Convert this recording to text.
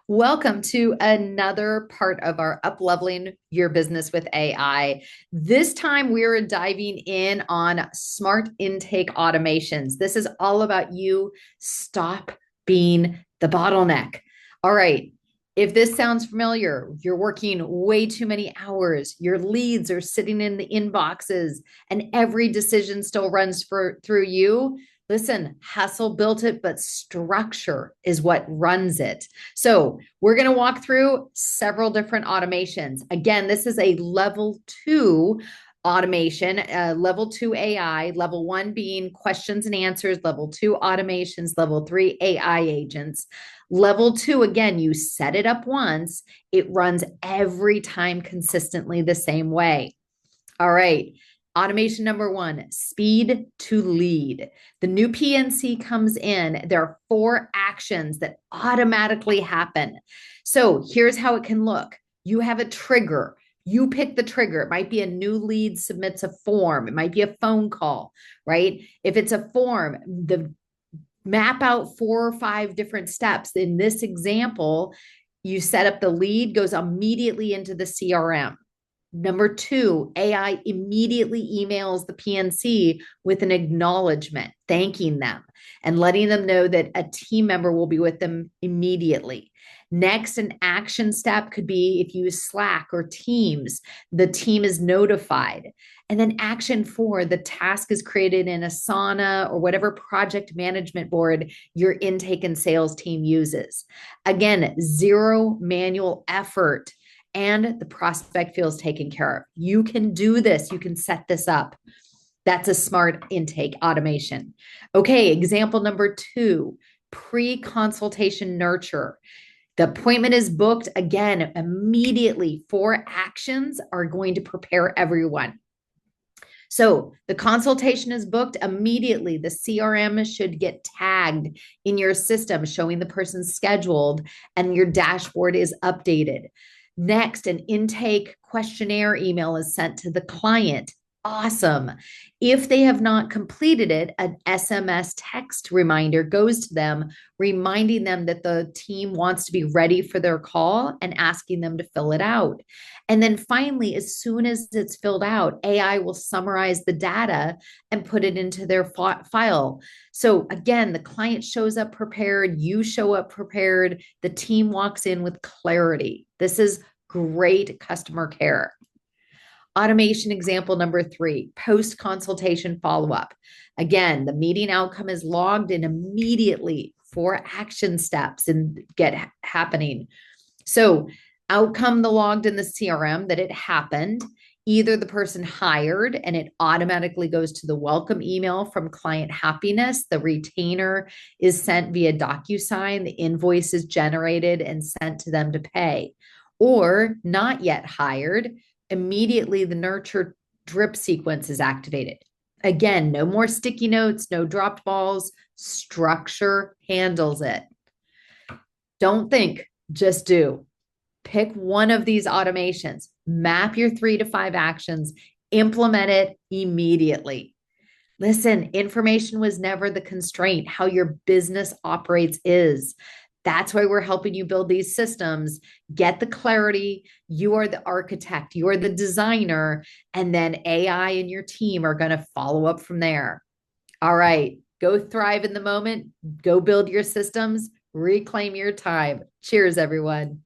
Welcome to another part of our Up-Leveling Your Business with AI. This time we're diving in on smart intake automations. This is all about you stop being the bottleneck. All right. If this sounds familiar, you're working way too many hours, your leads are sitting in the inboxes, and every decision still runs through you. Listen, hustle built it, but structure is what runs it. So we're going to walk through several different automations. Again, this is a level 2 automation, level 2 AI, level 1 being questions and answers, level 2 automations, level 3 AI agents. Level 2, again, you set it up once, it runs every time consistently the same way. All right. Automation number 1, speed to lead. The new PNC comes in. There are 4 actions that automatically happen. So here's how it can look. You have a trigger. You pick the trigger. It might be a new lead submits a form. It might be a phone call, right? If it's a form, map out 4 or 5 different steps. In this example, you set up the lead, goes immediately into the CRM. Number 2, AI immediately emails the PNC with an acknowledgement, thanking them and letting them know that a team member will be with them immediately. Next, an action step could be if you use Slack or Teams, the team is notified. And then action 4, the task is created in Asana or whatever project management board your intake and sales team uses. Again, 0 manual effort, and the prospect feels taken care of. You can do this. You can set this up. That's a smart intake automation. Okay, example number 2, pre-consultation nurture. The appointment is booked. Again, immediately 4 actions are going to prepare everyone. So the consultation is booked immediately. The CRM should get tagged in your system showing the person scheduled, and your dashboard is updated. Next, an intake questionnaire email is sent to the client. Awesome. If they have not completed it, an SMS text reminder goes to them, reminding them that the team wants to be ready for their call and asking them to fill it out. And then finally, as soon as it's filled out, AI will summarize the data and put it into their file. So again, the client shows up prepared, you show up prepared, the team walks in with clarity. This is great customer care. Automation example number 3, post-consultation follow-up. Again, the meeting outcome is logged and immediately 4 action steps and get happening. So outcome the logged in the CRM that it happened. Either the person hired and it automatically goes to the welcome email from client happiness. The retainer is sent via DocuSign. The invoice is generated and sent to them to pay. Or not yet hired, immediately the nurture drip sequence is activated. Again, no more sticky notes, no dropped balls. Structure handles it. Don't think, just do. Pick one of these automations, map your 3 to 5 actions, implement it immediately. Listen, information was never the constraint. How your business operates is. That's why we're helping you build these systems. Get the clarity. You are the architect, you are the designer, and then AI and your team are going to follow up from there. All right, go thrive in the moment, go build your systems, reclaim your time. Cheers, everyone.